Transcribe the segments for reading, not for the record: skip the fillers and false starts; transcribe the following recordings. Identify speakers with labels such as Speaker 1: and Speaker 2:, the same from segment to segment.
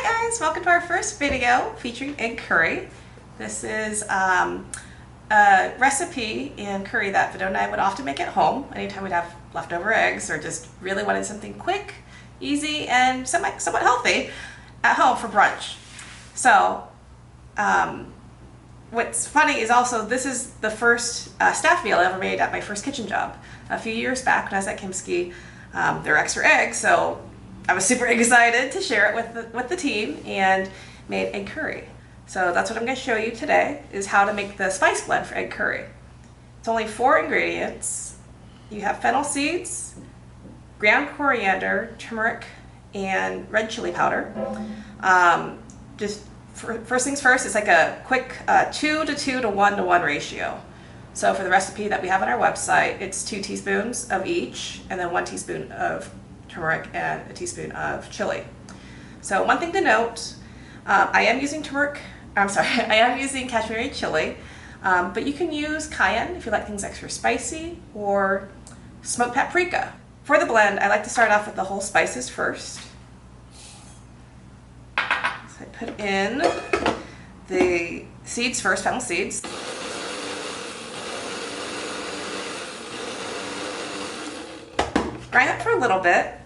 Speaker 1: Hi guys, welcome to our first video featuring egg curry. This is a recipe in curry that Vinod and I would often make at home anytime we'd have leftover eggs or just really wanted something quick, easy, and somewhat healthy at home for brunch. So what's funny is also this is the first staff meal I ever made at my first kitchen job. A few years back when I was at Kimski, there were extra eggs, so I was super excited to share it with the team and made egg curry. So that's what I'm going to show you today, is how to make the spice blend for egg curry. It's only 4 ingredients. You have fennel seeds, ground coriander, turmeric, and red chili powder. First things first, it's like a quick 2 to 2 to 1 to 1 ratio. So for the recipe that we have on our website, it's 2 teaspoons of each, and then 1 teaspoon of turmeric and a teaspoon of chili. So one thing to note, I am using Kashmiri chili, but you can use cayenne if you like things extra spicy, or smoked paprika. For the blend, I like to start off with the whole spices first. So I put in the seeds first, fennel seeds. Grind it for a little bit.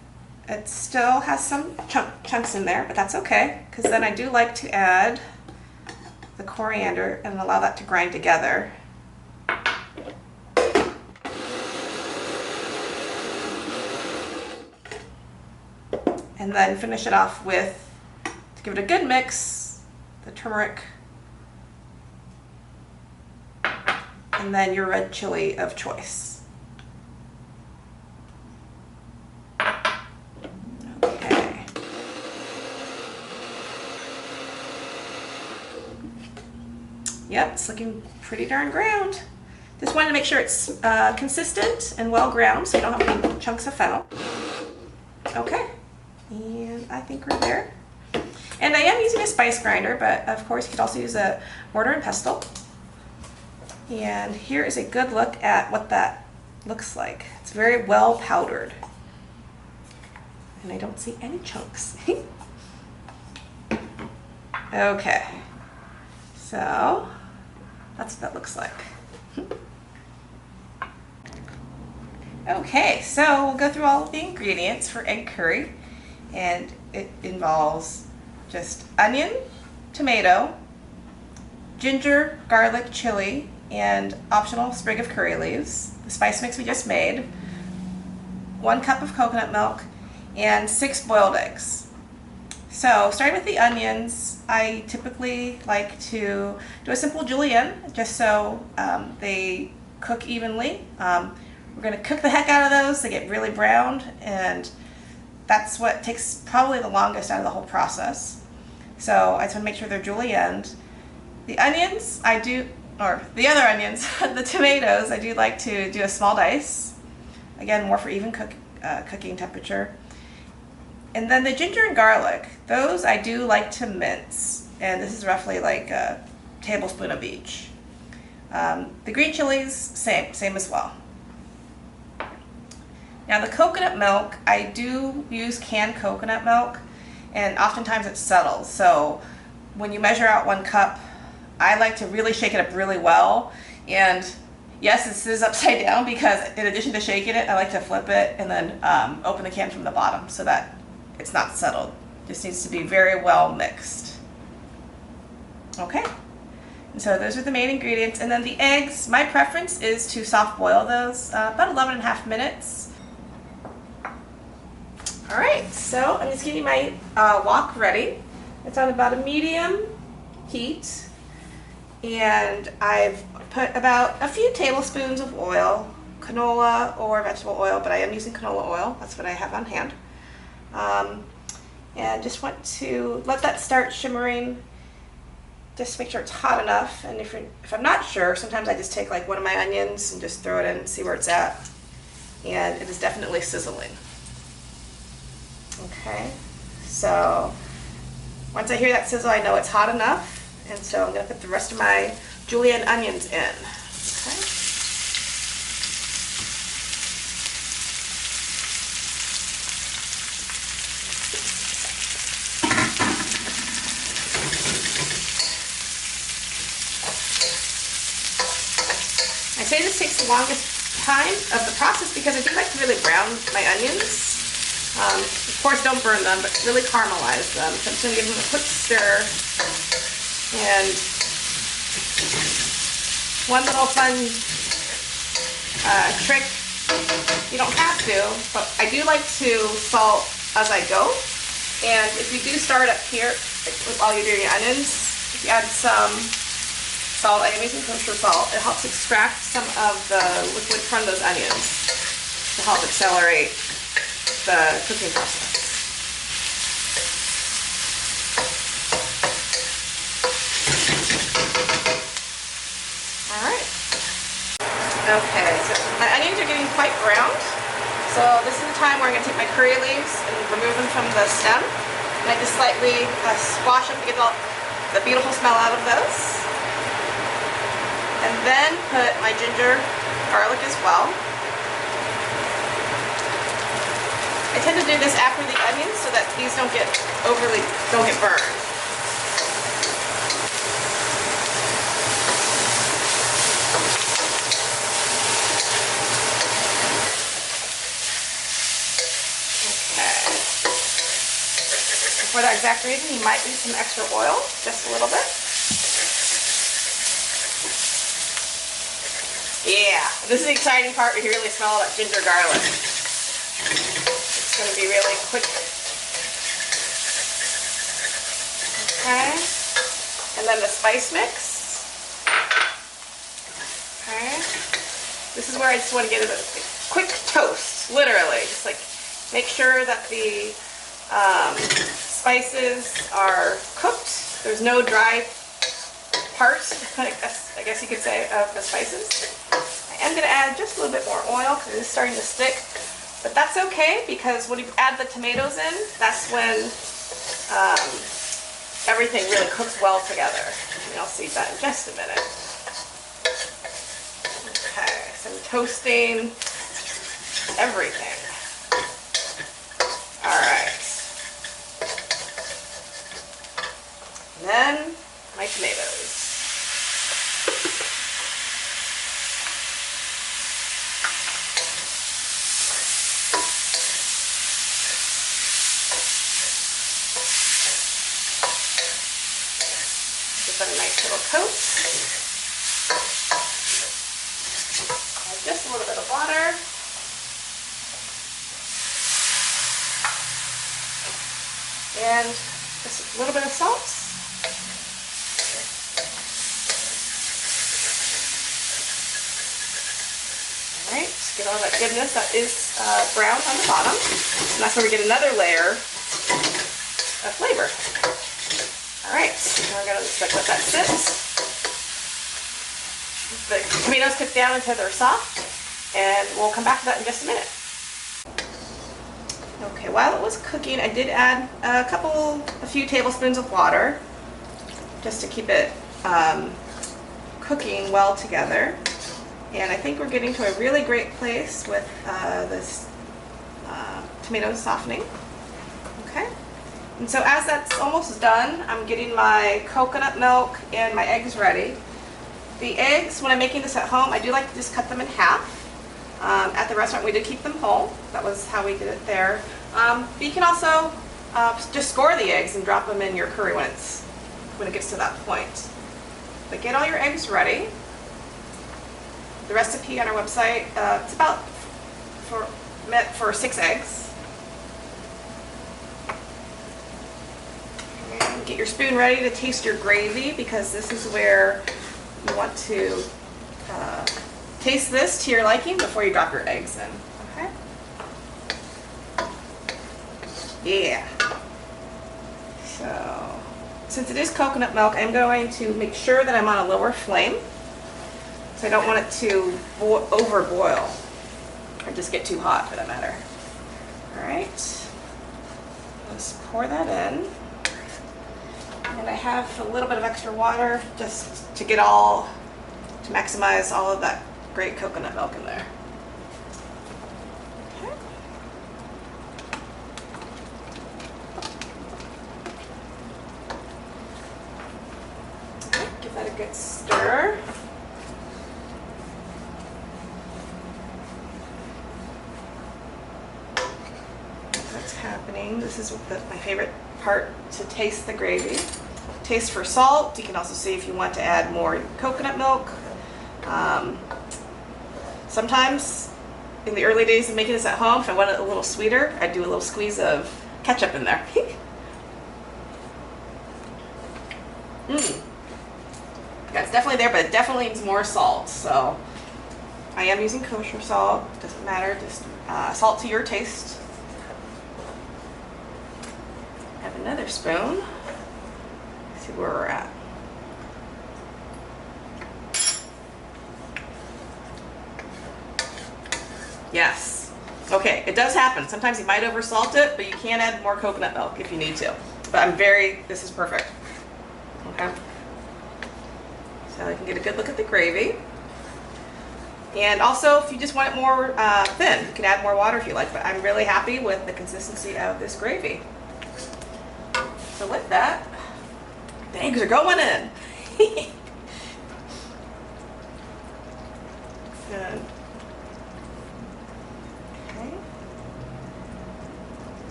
Speaker 1: It still has some chunks in there, but that's okay, because then I do like to add the coriander and allow that to grind together. And then finish it off with, to give it a good mix, the turmeric, and then your red chili of choice. Yep, it's looking pretty darn ground. Just wanted to make sure it's consistent and well ground so you don't have any chunks of fennel. Okay, and I think we're there. And I am using a spice grinder, but of course you could also use a mortar and pestle. And here is a good look at what that looks like. It's very well powdered. And I don't see any chunks. Okay, so that's what that looks like. Okay, so we'll go through all of the ingredients for egg curry, and it involves just onion, tomato, ginger, garlic, chili, and optional sprig of curry leaves, the spice mix we just made, 1 cup of coconut milk, and 6 boiled eggs. So starting with the onions, I typically like to do a simple julienne, just so they cook evenly. We're going to cook the heck out of those. They get really browned, and that's what takes probably the longest out of the whole process. So I just want to make sure they're julienned. The onions, the other onions, the tomatoes, I do like to do a small dice. Again, more for even cooking temperature. And then the ginger and garlic, those I do like to mince, and this is roughly like a tablespoon of each. The green chilies, same as well. Now the coconut milk, I do use canned coconut milk, and oftentimes it settles. So when you measure out 1 cup, I like to really shake it up really well. And yes, this is upside down because in addition to shaking it, I like to flip it and then open the can from the bottom so that it's not settled. It just needs to be very well mixed. Okay, and so those are the main ingredients. And then the eggs, my preference is to soft boil those about 11.5 minutes. All right, so I'm just getting my wok ready. It's on about a medium heat, and I've put about a few tablespoons of oil, canola or vegetable oil, but I am using canola oil. That's what I have on hand. And just want to let that start shimmering, just make sure it's hot enough. And if I'm not sure, sometimes I just take like one of my onions and just throw it in and see where it's at. And it is definitely sizzling. Okay, so once I hear that sizzle, I know it's hot enough, and so I'm going to put the rest of my julienne onions in. Okay. onions takes the longest time of the process because I do like to really brown my onions. Of course, don't burn them, but really caramelize them. So I'm just going to give them a quick stir. And one little fun trick, you don't have to, but I do like to salt as I go. And if you do start up here, while you're doing your onions, if you add some salt, I'm using kosher salt, it helps extract some of the liquid from those onions to help accelerate the cooking process. Alright. Okay, so my onions are getting quite browned. So this is the time where I'm going to take my curry leaves and remove them from the stem. And I just slightly squash them to get the beautiful smell out of those. And then put my ginger, garlic as well. I tend to do this after the onions so that these don't get burned. For that exact reason, you might need some extra oil, just a little bit. Yeah, this is the exciting part where you really smell that ginger garlic. It's going to be really quick. Okay, and then the spice mix. Okay, this is where I just want to get a quick toast, literally. Just like make sure that the spices are cooked. There's no dry part, I guess you could say, of the spices. I am going to add just a little bit more oil because it is starting to stick, but that's okay because when you add the tomatoes in, that's when everything really cooks well together. And I'll see that in just a minute. Okay, so I'm toasting everything. All right. And then my tomatoes. Give that a nice little coat. Add just a little bit of water. And just a little bit of salt. Alright, just get all that goodness that is brown on the bottom. And that's where we get another layer of flavor. Alright, now we're going to just let that sit. The tomatoes cook down until they're soft, and we'll come back to that in just a minute. Okay, while it was cooking, I did add a few tablespoons of water just to keep it cooking well together. And I think we're getting to a really great place with this tomato softening. Okay, and so as that's almost done, I'm getting my coconut milk and my eggs ready. The eggs, when I'm making this at home, I do like to just cut them in half. At the restaurant, we did keep them whole. That was how we did it there. But you can also just score the eggs and drop them in your curry when it gets to that point. But get all your eggs ready. The recipe on our website, it's about meant for 6 eggs. And get your spoon ready to taste your gravy because this is where you want to taste this to your liking before you drop your eggs in. Okay? Yeah. So, since it is coconut milk, I'm going to make sure that I'm on a lower flame. So I don't want it to overboil or just get too hot for that matter. Alright, let's pour that in. And I have a little bit of extra water just to maximize all of that great coconut milk in there. Okay. Give that a good stir. what's happening. This is my favorite part, to taste the gravy. Taste for salt. You can also see if you want to add more coconut milk. Sometimes in the early days of making this at home, if I want it a little sweeter, I'd do a little squeeze of ketchup in there. Yeah, it's definitely there, but it definitely needs more salt. So I am using kosher salt. Doesn't matter, just salt to your taste. Have another spoon. See where we're at. Yes. Okay, it does happen. Sometimes you might oversalt it, but you can add more coconut milk if you need to. But this is perfect. Okay. So I can get a good look at the gravy. And also, if you just want it more thin, you can add more water if you like. But I'm really happy with the consistency of this gravy. So with that, the eggs are going in. Good. Okay.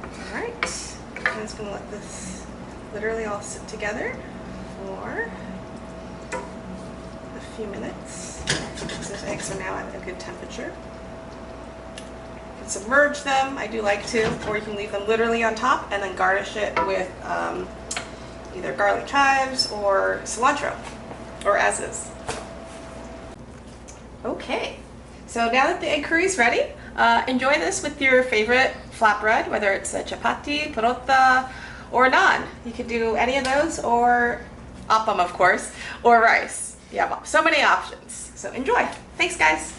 Speaker 1: All right. I'm just going to let this literally all sit together for a few minutes. Those eggs are now at a good temperature. You can submerge them, I do like to, or you can leave them literally on top and then garnish it with either garlic chives or cilantro, or as is. Okay, so now that the egg curry is ready, enjoy this with your favorite flatbread, whether it's a chapati, parota, or naan. You could do any of those, or appam, of course, or rice. You have so many options. So enjoy. Thanks, guys.